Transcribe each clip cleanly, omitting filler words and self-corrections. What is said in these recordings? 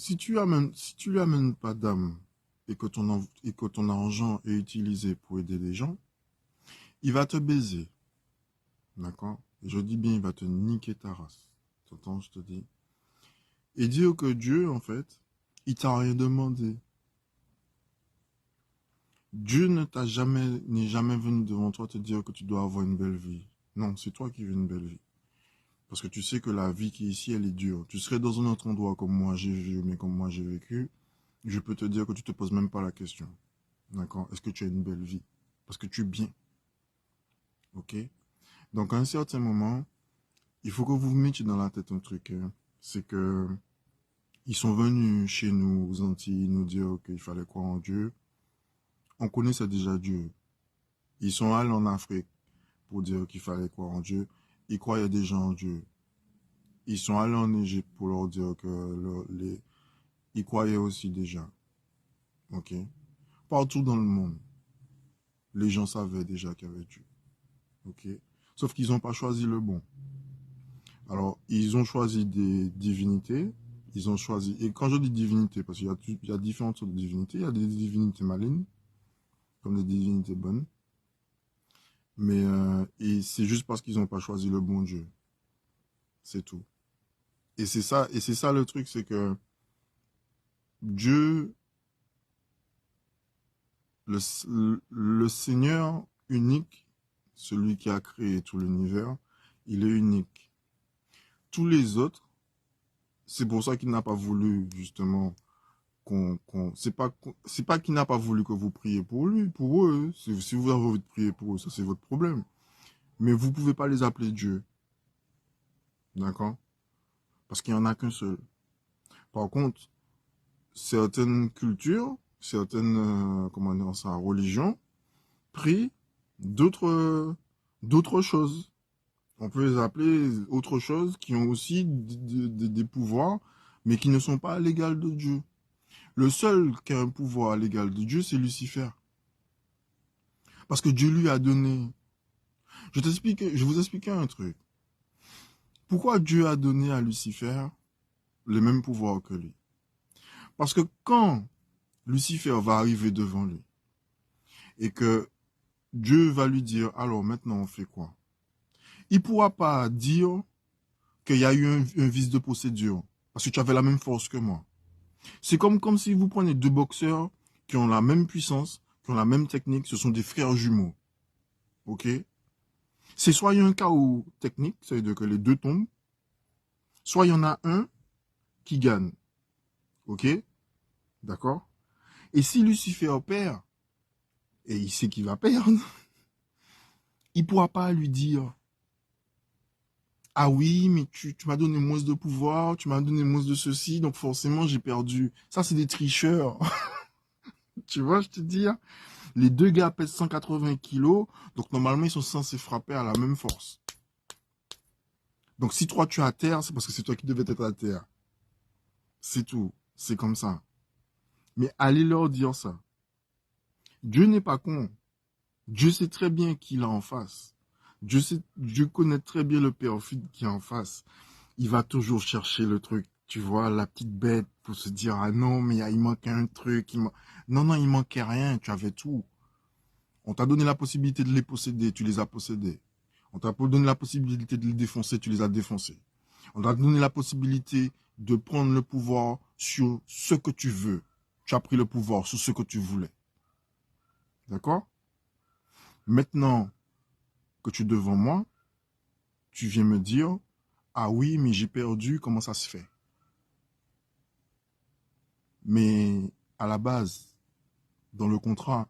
si tu lui amènes pas d'âme et que ton argent est utilisé pour aider les gens, il va te baiser. D'accord? Et je dis bien, il va te niquer ta race. T'entends, je te dis. Et dire que Dieu, en fait, il t'a rien demandé. Dieu n'est jamais venu devant toi te dire que tu dois avoir une belle vie. Non, c'est toi qui veux une belle vie. Parce que tu sais que la vie qui est ici, elle est dure. Tu serais dans un autre endroit comme moi j'ai vu, mais comme moi j'ai vécu, je peux te dire que tu te poses même pas la question. D'accord? Est-ce que tu as une belle vie? Parce que tu es bien. Ok? Donc à un certain moment, il faut que vous vous mettiez dans la tête un truc. Hein. C'est que ils sont venus chez nous aux Antilles nous dire qu'il fallait croire en Dieu. On connaissait déjà Dieu. Ils sont allés en Afrique pour dire qu'il fallait croire en Dieu. Ils croyaient déjà en Dieu. Ils sont allés en Égypte pour leur dire que ils croyaient aussi déjà. Ok? Partout dans le monde, les gens savaient déjà qu'il y avait Dieu. Ok? Sauf qu'ils n'ont pas choisi le bon. Alors, ils ont choisi des divinités. Ils ont choisi. Et quand je dis divinité, parce qu'il y a différentes sortes de divinités, il y a des divinités malignes, comme des divinités bonnes. Mais et c'est juste parce qu'ils n'ont pas choisi le bon Dieu. C'est tout. Et c'est ça le truc, c'est que Dieu, le Seigneur unique, celui qui a créé tout l'univers, il est unique. Tous les autres, c'est pour ça qu'il n'a pas voulu justement c'est pas qu'il n'a pas voulu que vous priez pour lui, pour eux. Si vous avez envie de prier pour eux, ça c'est votre problème. Mais vous pouvez pas les appeler Dieu, d'accord? Parce qu'il y en a qu'un seul. Par contre, certaines cultures, certaines, comment dire ça, religions, prient d'autres choses. On peut les appeler autres choses qui ont aussi des pouvoirs, mais qui ne sont pas à l'égal de Dieu. Le seul qui a un pouvoir à l'égal de Dieu, c'est Lucifer. Parce que Dieu lui a donné. Je vais vous expliquer un truc. Pourquoi Dieu a donné à Lucifer le même pouvoir que lui? Parce que quand Lucifer va arriver devant lui et que Dieu va lui dire, alors maintenant on fait quoi? Il ne pourra pas dire qu'il y a eu un vice de procédure parce que tu avais la même force que moi. C'est comme si vous prenez deux boxeurs qui ont la même puissance, qui ont la même technique, ce sont des frères jumeaux. Ok? C'est soit il y a un chaos technique, ça veut dire que les deux tombent, soit il y en a un qui gagne. Ok? D'accord? Et si Lucifer perd, et il sait qu'il va perdre, il ne pourra pas lui dire ah oui, mais tu m'as donné moins de pouvoir, tu m'as donné moins de ceci, donc forcément j'ai perdu. Ça, c'est des tricheurs. Tu vois, je te dis, hein. Les deux gars pèsent 180 kilos, donc normalement ils sont censés frapper à la même force. Donc si toi tu es à terre, c'est parce que c'est toi qui devais être à terre. C'est tout. C'est comme ça. Mais allez leur dire ça. Dieu n'est pas con. Dieu sait très bien qui il a en face. Dieu connaît très bien le perfide qui est en face. Il va toujours chercher le truc, tu vois, la petite bête pour se dire, ah non, mais il manquait un truc. Non, non, il manquait rien, tu avais tout. On t'a donné la possibilité de les posséder, tu les as possédés. On t'a donné la possibilité de les défoncer, tu les as défoncés. On t'a donné la possibilité de prendre le pouvoir sur ce que tu veux. Tu as pris le pouvoir sur ce que tu voulais. D'accord? Maintenant que tu es devant moi, tu viens me dire, ah oui, mais j'ai perdu, comment ça se fait? Mais à la base, dans le contrat,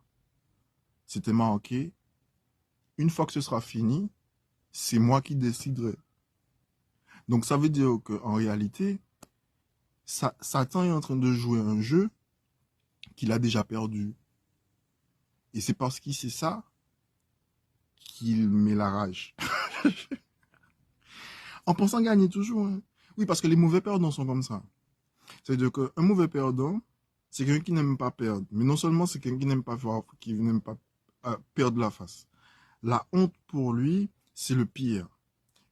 c'était marqué, une fois que ce sera fini, c'est moi qui déciderai. Donc ça veut dire qu'en réalité, Satan est en train de jouer un jeu qu'il a déjà perdu. Et c'est parce qu'il sait ça qu'il met la rage. En pensant gagner toujours. Hein. Oui, parce que les mauvais perdants sont comme ça. C'est-à-dire qu'un mauvais perdant, c'est quelqu'un qui n'aime pas perdre. Mais non seulement c'est quelqu'un qui n'aime pas perdre la face. La honte pour lui, c'est le pire.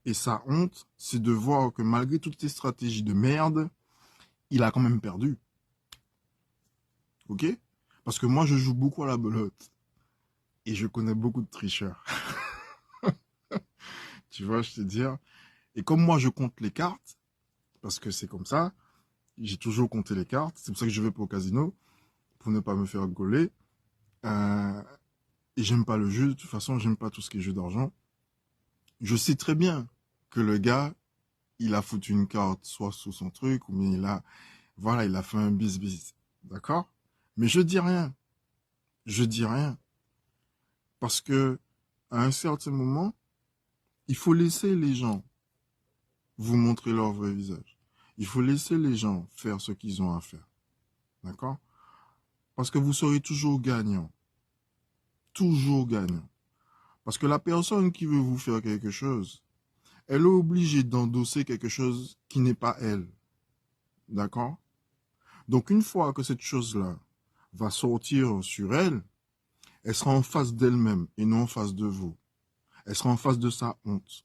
Et sa honte, c'est de voir que malgré toutes tes stratégies de merde, il a quand même perdu. Ok? Parce que moi, je joue beaucoup à la belote. Et je connais beaucoup de tricheurs. Tu vois, je te dire. Et comme moi, je compte les cartes, parce que c'est comme ça, j'ai toujours compté les cartes. C'est pour ça que je vais pas au casino, pour ne pas me faire gauler. Euh, et j'aime pas le jeu. De toute façon, j'aime pas tout ce qui est jeu d'argent. Je sais très bien que le gars, il a foutu une carte soit sous son truc, ou bien voilà, il a fait un bis-bis. D'accord? Mais je dis rien. Je dis rien. Parce que, à un certain moment, il faut laisser les gens vous montrer leur vrai visage. Il faut laisser les gens faire ce qu'ils ont à faire. D'accord? Parce que vous serez toujours gagnant. Toujours gagnant. Parce que la personne qui veut vous faire quelque chose, elle est obligée d'endosser quelque chose qui n'est pas elle. D'accord? Donc une fois que cette chose-là va sortir sur elle, elle sera en face d'elle-même et non en face de vous. Elle sera en face de sa honte.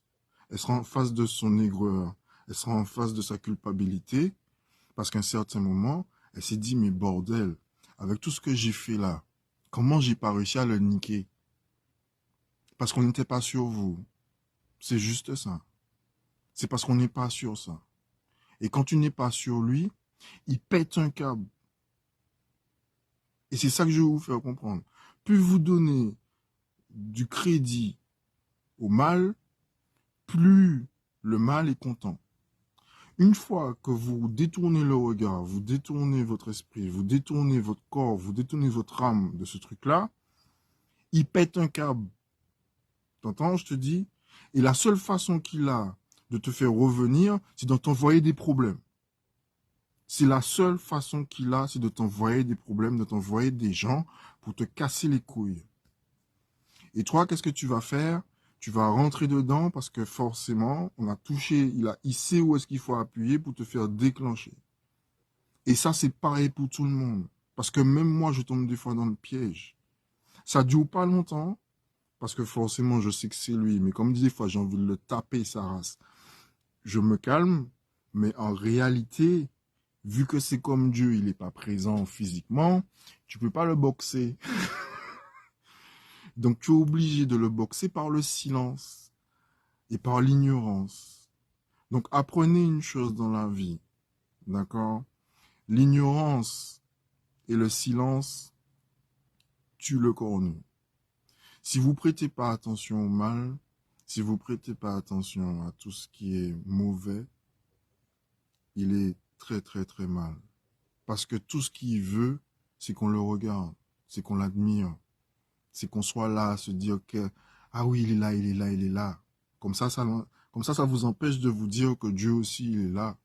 Elle sera en face de son aigreur. Elle sera en face de sa culpabilité. Parce qu'à un certain moment, elle s'est dit, mais bordel, avec tout ce que j'ai fait là, comment j'ai pas réussi à le niquer? Parce qu'on n'était pas sur vous. C'est juste ça. C'est parce qu'on n'est pas sur ça. Et quand tu n'es pas sur lui, il pète un câble. Et c'est ça que je vais vous faire comprendre. Plus vous donnez du crédit au mal, plus le mal est content. Une fois que vous détournez le regard, vous détournez votre esprit, vous détournez votre corps, vous détournez votre âme de ce truc-là, il pète un câble. T'entends, je te dis? Et la seule façon qu'il a de te faire revenir, c'est de t'envoyer des problèmes. C'est la seule façon qu'il a, c'est de t'envoyer des problèmes, de t'envoyer des gens pour te casser les couilles. Et toi, qu'est-ce que tu vas faire? Tu vas rentrer dedans parce que forcément, on a touché, il sait où est-ce qu'il faut appuyer pour te faire déclencher. Et ça, c'est pareil pour tout le monde. Parce que même moi, je tombe des fois dans le piège. Ça dure pas longtemps, parce que forcément, je sais que c'est lui. Mais comme des fois, j'ai envie de le taper, sa race. Je me calme, mais en réalité, vu que c'est comme Dieu, il n'est pas présent physiquement, tu peux pas le boxer. Donc, tu es obligé de le boxer par le silence et par l'ignorance. Donc, apprenez une chose dans la vie, d'accord? L'ignorance et le silence tuent le cornu. Si vous prêtez pas attention au mal, si vous prêtez pas attention à tout ce qui est mauvais, il est très très très mal. Parce que tout ce qu'il veut, c'est qu'on le regarde, c'est qu'on l'admire, c'est qu'on soit là à se dire que ah oui, il est là, il est là, il est là. Comme ça vous empêche de vous dire que Dieu aussi, il est là.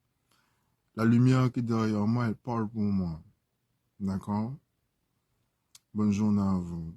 La lumière qui est derrière moi, elle parle pour moi. D'accord? Bonne journée à vous.